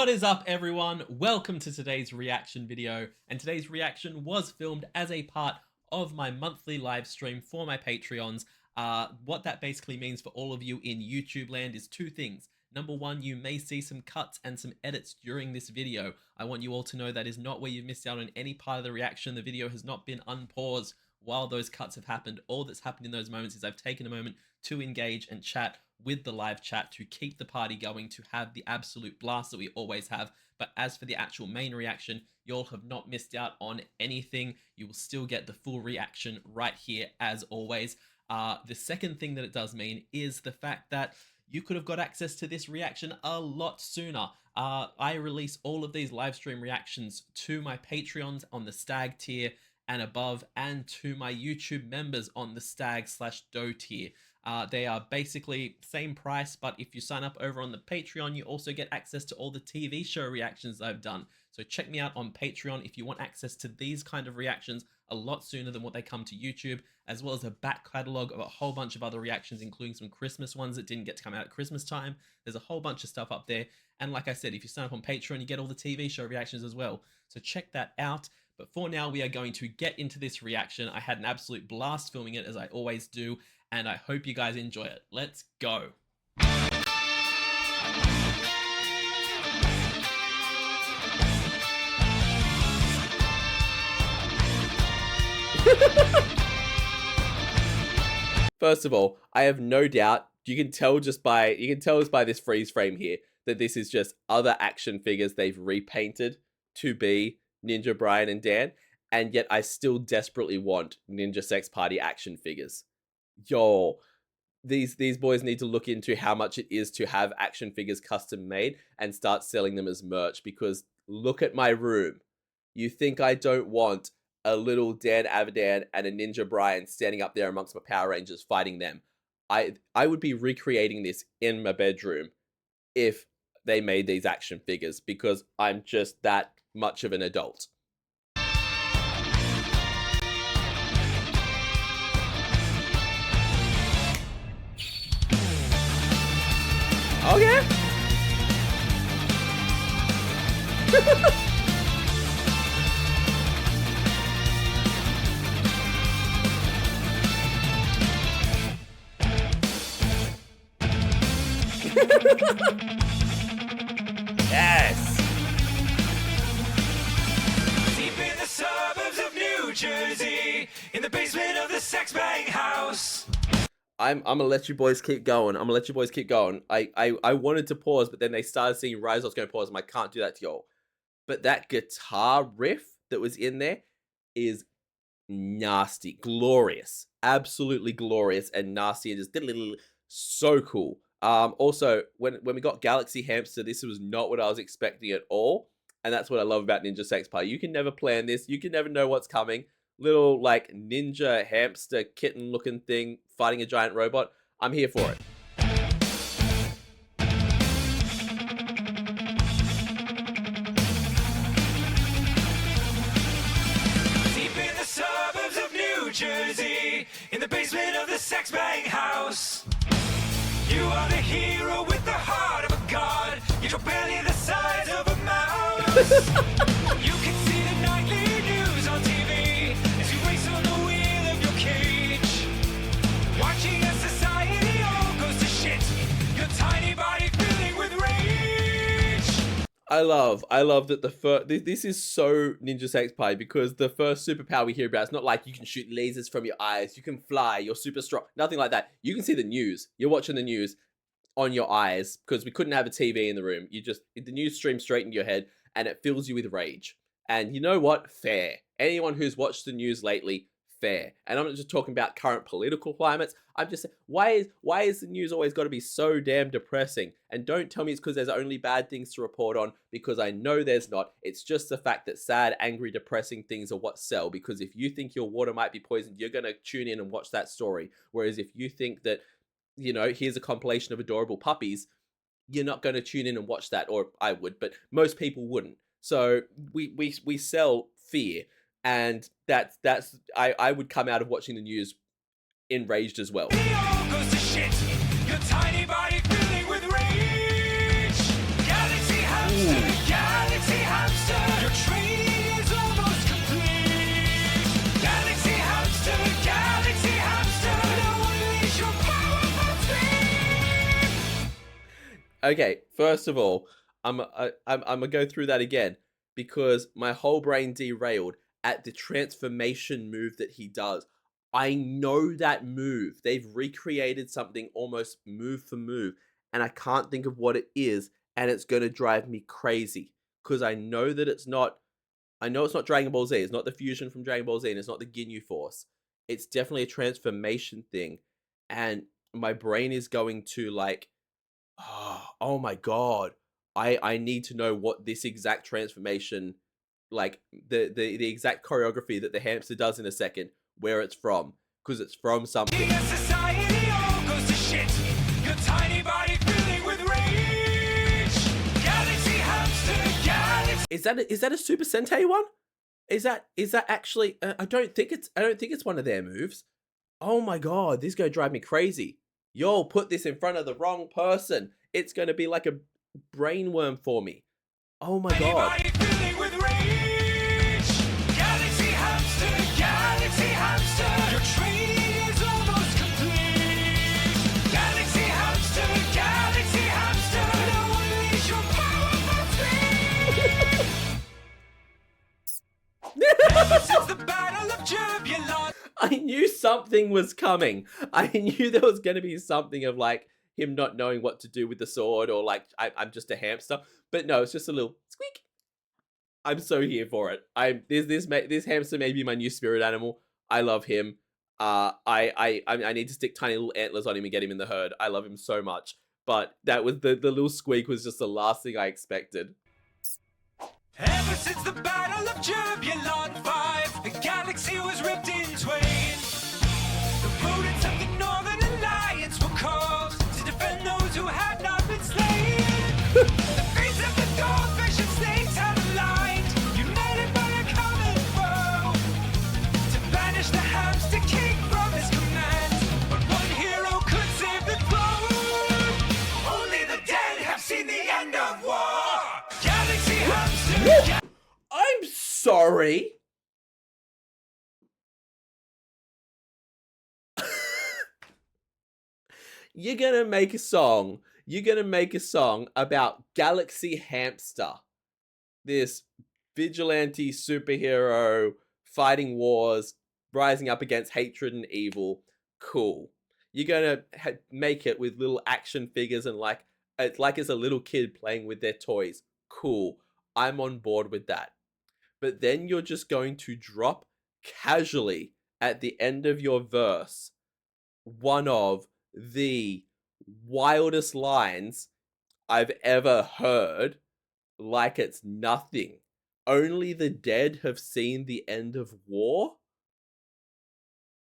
What is up, everyone? Welcome to today's reaction video, and today's reaction was filmed as a part of my monthly live stream for my Patreons. What that basically means for all of you in YouTube land is two things. Number one, you may see some cuts and some edits during this video. I want you all to know that is not where you've missed out on any part of the reaction. The video has not been unpaused while those cuts have happened. All that's happened in those moments is I've taken a moment to engage and chat with the live chat to keep the party going, to have the absolute blast that we always have. But as for the actual main reaction, you'll have not missed out on anything. You will still get the full reaction right here as always. The second thing that it does mean is the fact that you could have got access to this reaction a lot sooner. I release all of these live stream reactions to my Patreons on the Stag tier and above, and to my YouTube members on the Stag/Doe tier. They are basically same price, but if you sign up over on the Patreon, you also get access to all the TV show reactions I've done. So check me out on Patreon if you want access to these kind of reactions a lot sooner than what they come to YouTube, as well as a back catalog of a whole bunch of other reactions, including some Christmas ones that didn't get to come out at Christmas time. There's a whole bunch of stuff up there. And like I said, if you sign up on Patreon, you get all the TV show reactions as well. So check that out. But for now, we are going to get into this reaction. I had an absolute blast filming it, as I always do, and I hope you guys enjoy it. Let's go. First of all, I have no doubt you can tell just by this freeze frame here that this is just other action figures they've repainted to be Ninja Brian and Dan, and yet I still desperately want Ninja Sex Party action figures. Yo, these boys need to look into how much it is to have action figures custom made and start selling them as merch, because look at my room. You think I don't want a little Dan Avidan and a Ninja Brian standing up there amongst my Power Rangers fighting them? I would be recreating this in my bedroom if they made these action figures, because I'm just that much of an adult. Oh yeah? Yes! Deep in the suburbs of New Jersey, in the basement of the sex bang house. I'm gonna let you boys keep going. I wanted to pause, but then they started singing Rise. I was gonna pause, and I can't do that to y'all. But that guitar riff that was in there is nasty, glorious, absolutely glorious and nasty, and just so cool. Also, when we got Galaxy Hamster, this was not what I was expecting at all, and that's what I love about Ninja Sex Party. You can never plan this. You can never know what's coming. Little like ninja hamster kitten looking thing fighting a giant robot. I'm here for it. Deep in the suburbs of New Jersey, in the basement of the sex bang house. You are the hero with the heart of a god, yet your belly the size of a mouse. You can see the nightly news on TV as you race on the wheel of your cage, watching as society all goes to shit, your tiny body filling with rage. I love that this is so Ninja Sex Party, because the first superpower we hear about is not like you can shoot lasers from your eyes, you can fly, you're super strong, nothing like that. You can see the news. You're watching the news on your eyes, because we couldn't have a TV in the room. The news streams straight into your head, and it fills you with rage. And you know what? Fair. Anyone who's watched the news lately, fair. And I'm not just talking about current political climates. I'm just saying, why is the news always got to be so damn depressing? And don't tell me it's because there's only bad things to report on, because I know there's not. It's just the fact that sad, angry, depressing things are what sell. Because if you think your water might be poisoned, you're going to tune in and watch that story. Whereas if you think that, you know, here's a compilation of adorable puppies, you're not going to tune in and watch that. Or I would, but most people wouldn't. So we sell fear, and I would come out of watching the news enraged as well. It all goes to shit, your tiny body filling with rage. Galaxy Hamster. Okay, first of all, I'm gonna go through that again because my whole brain derailed at the transformation move that he does. I know that move. They've recreated something almost move for move, and I can't think of what it is, and it's gonna drive me crazy because I know that it's not. I know it's not Dragon Ball Z. It's not the fusion from Dragon Ball Z, and it's not the Ginyu Force. It's definitely a transformation thing, and my brain is going to like, oh my god, I need to know what this exact transformation, like the exact choreography that the hamster does in a second, where it's from, because it's from something. Society all goes to shit. Your tiny body filling with rage. Galaxy Hamster, Galaxy. Is that a Super Sentai one? Is that actually? I don't think it's one of their moves. Oh my god, this is gonna drive me crazy. Yo, put this in front of the wrong person. It's gonna be like a brainworm for me. Oh my god. Body filling with rage. Galaxy Hamster, Galaxy Hamster. Your training is almost complete. Galaxy Hamster, Galaxy Hamster. Now unleash your powerful speed. Ever since the Battle of Turbulon. I knew something was coming. I knew there was going to be something of like him not knowing what to do with the sword, or like I'm just a hamster. But no, it's just a little squeak. I'm so here for it. This hamster may be my new spirit animal. I love him. I need to stick tiny little antlers on him and get him in the herd. I love him so much. But that was the little squeak was just the last thing I expected. Ever since the Battle of Turbulon 5, the galaxy was ripped in twain. The rodents of the Northern Alliance were called to defend those who had not been slain. The fates of the dogfish and snakes had aligned, united by a common foe, to banish the hamster king from his command. But one hero could save the throne. Only the dead have seen the end of war. Galaxy Hamster. I'm sorry. You're gonna make a song. You're gonna make a song about Galaxy Hamster, this vigilante superhero fighting wars, rising up against hatred and evil. Cool. You're gonna make it with little action figures and like it's a little kid playing with their toys. Cool. I'm on board with that. But then you're just going to drop casually at the end of your verse one of the wildest lines I've ever heard, like it's nothing. Only the dead have seen the end of war?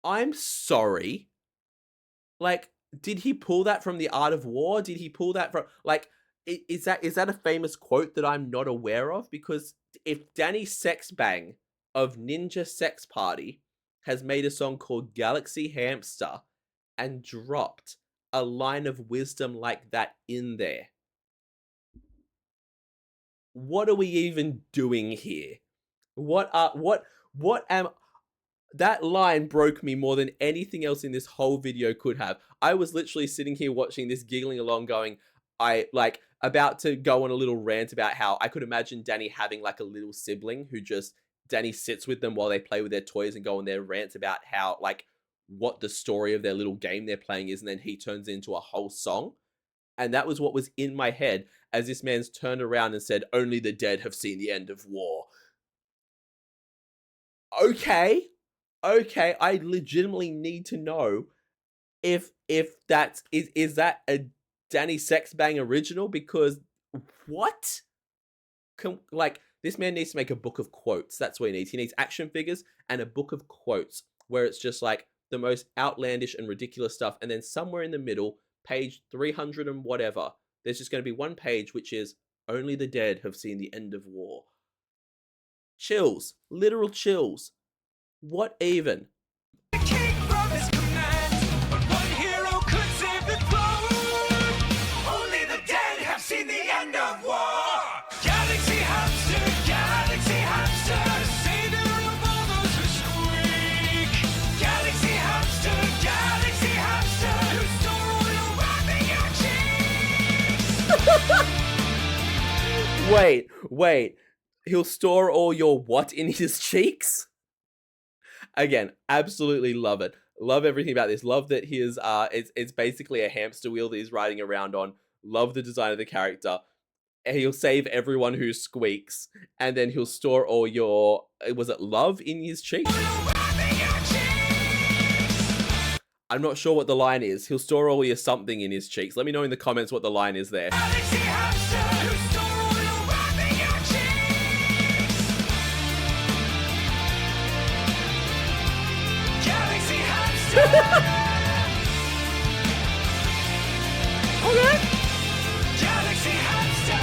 I'm sorry. Like, did he pull that from The Art of War? Did he pull that from, like, is that a famous quote that I'm not aware of? Because if Danny Sexbang of Ninja Sex Party has made a song called Galaxy Hamster and dropped a line of wisdom like that in there, what are we even doing here? What am that line broke me more than anything else in this whole video could have. I was literally sitting here watching this, giggling along, going, about to go on a little rant about how I could imagine Danny having like a little sibling who just, Danny sits with them while they play with their toys and go on their rants about how, like, what the story of their little game they're playing is, and then he turns it into a whole song. And that was what was in my head as this man's turned around and said, only the dead have seen the end of war. Okay, I legitimately need to know if that's, is that a Danny Sexbang original? Because what? This man needs to make a book of quotes. That's what he needs. He needs action figures and a book of quotes where it's just like the most outlandish and ridiculous stuff. And then somewhere in the middle, page 300 and whatever, there's just going to be one page which is only the dead have seen the end of war. Chills. Literal chills. What even? wait. He'll store all your what in his cheeks? Again, absolutely love it. Love everything about this. Love that his it's basically a hamster wheel that he's riding around on. Love the design of the character. He'll save everyone who squeaks, and then he'll store all your was it love in his cheeks? I'm not sure what the line is. He'll store all your something in his cheeks. Let me know in the comments what the line is there. Galaxy Hamster, who store all your love in your cheeks. Galaxy Hamster. Galaxy Hamster.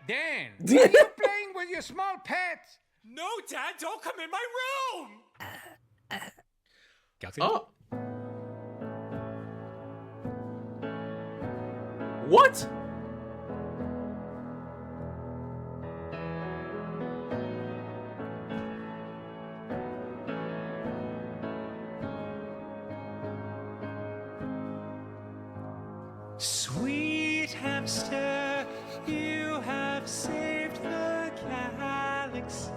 Dan, why are you playing with your small pet? No, Dad, don't come in my room. Galaxy Oh. What? Sweet hamster, you have saved the galaxy.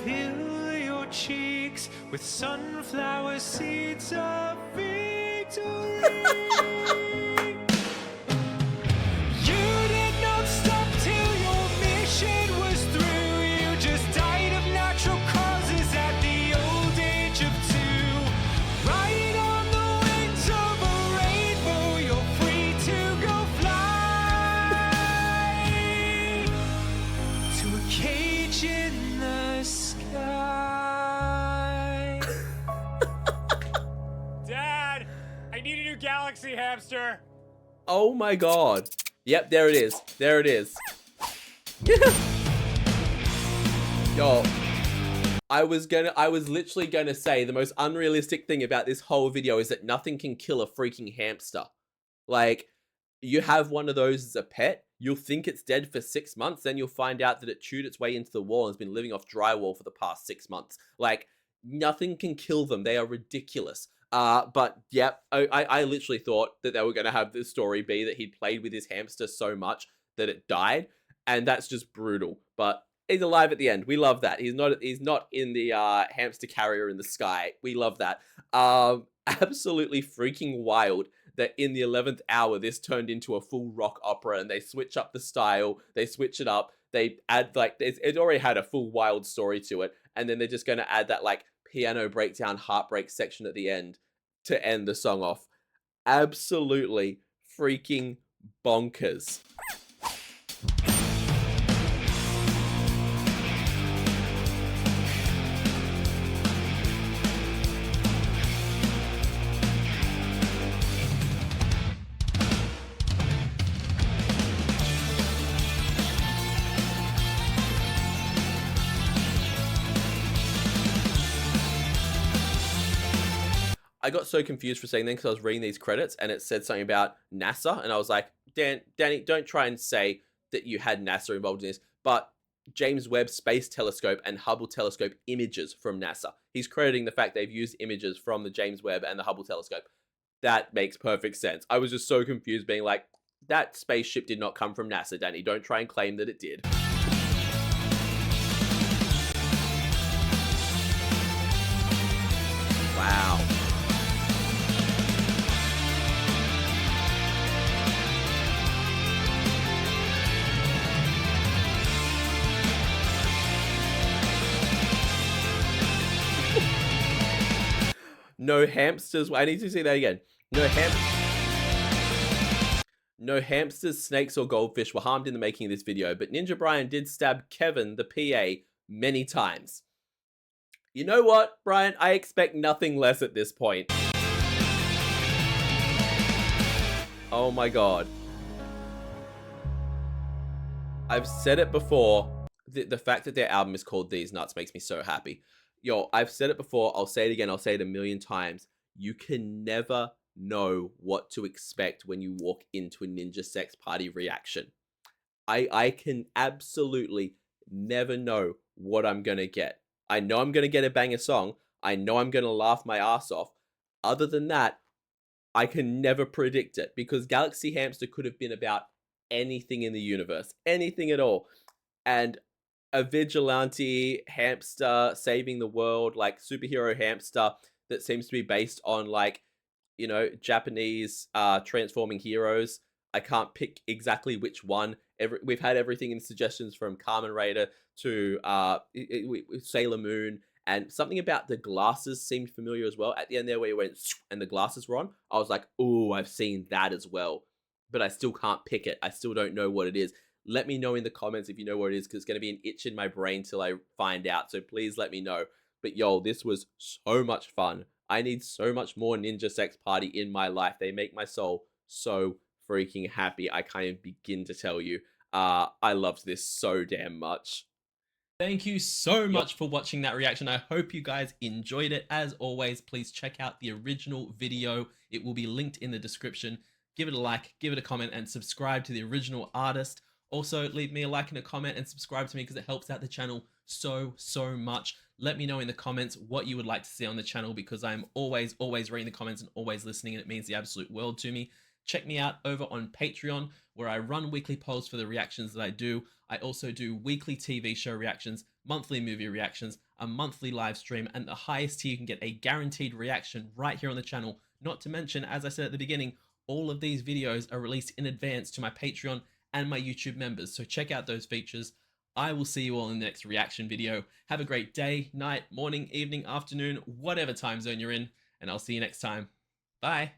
Fill your cheeks with sunflower seeds of victory. You did not stop till your mission was through. You just died of natural causes at the old age of 2. Right on the wings of a rainbow, you're free to go fly to a cage in the sky. Dad, I need a new Galaxy Hamster. Oh my god. Yep, there it is. There it is. Yo. I was literally gonna say the most unrealistic thing about this whole video is that nothing can kill a freaking hamster. Like, you have one of those as a pet, you'll think it's dead for 6 months, then you'll find out that it chewed its way into the wall and has been living off drywall for the past 6 months. Like, nothing can kill them. They are ridiculous. But yeah, I literally thought that they were going to have this story be that he'd played with his hamster so much that it died, and that's just brutal. But he's alive at the end. We love that. He's not in the hamster carrier in the sky. We love that. Absolutely freaking wild that in the 11th hour this turned into a full rock opera, and they switch up the style, they switch it up, they add like it already had a full wild story to it, and then they're just going to add that like piano breakdown heartbreak section at the end to end the song off. Absolutely freaking bonkers. I got so confused for a second then because I was reading these credits and it said something about NASA, and I was like, Danny, don't try and say that you had NASA involved in this, but James Webb Space Telescope and Hubble Telescope images from NASA. He's crediting the fact they've used images from the James Webb and the Hubble Telescope. That makes perfect sense. I was just so confused being like, that spaceship did not come from NASA, Danny. Don't try and claim that it did. Wow. No hamsters. I need to see that again. No hamsters, snakes, or goldfish were harmed in the making of this video, but Ninja Brian did stab Kevin, the PA, many times. You know what, Brian? I expect nothing less at this point. Oh my god. I've said it before. The fact that their album is called These Nuts makes me so happy. Yo, I've said it before. I'll say it again. I'll say it a million times. You can never know what to expect when you walk into a Ninja Sex Party reaction. I can absolutely never know what I'm going to get. I know I'm going to get a banger song. I know I'm going to laugh my ass off. Other than that, I can never predict it because Galaxy Hamster could have been about anything in the universe, anything at all. And a vigilante hamster saving the world, like superhero hamster that seems to be based on like, Japanese transforming heroes. I can't pick exactly which one. We've had everything in suggestions from Kamen Rider to Sailor Moon, and something about the glasses seemed familiar as well. At the end there, where he went and the glasses were on, I was like, "Oh, I've seen that as well," but I still can't pick it. I still don't know what it is. Let me know in the comments if you know what it is, because it's going to be an itch in my brain till I find out. So please let me know. But yo, this was so much fun. I need so much more Ninja Sex Party in my life. They make my soul so freaking happy. I can't even begin to tell you. I loved this so damn much. Thank you so much for watching that reaction. I hope you guys enjoyed it. As always, please check out the original video. It will be linked in the description. Give it a like, give it a comment, and subscribe to the original artist. Also, leave me a like and a comment and subscribe to me because it helps out the channel so much. Let me know in the comments what you would like to see on the channel, because I'm always reading the comments and always listening, and it means the absolute world to me. Check me out over on Patreon, where I run weekly polls for the reactions that I do. I also do weekly TV show reactions, monthly movie reactions, a monthly live stream, and the highest tier you can get a guaranteed reaction right here on the channel. Not to mention, as I said at the beginning, all of these videos are released in advance to my Patreon and my YouTube members, so check out those features. I will see you all in the next reaction video. Have a great day, night, morning, evening, afternoon, whatever time zone you're in, and I'll see you next time. Bye!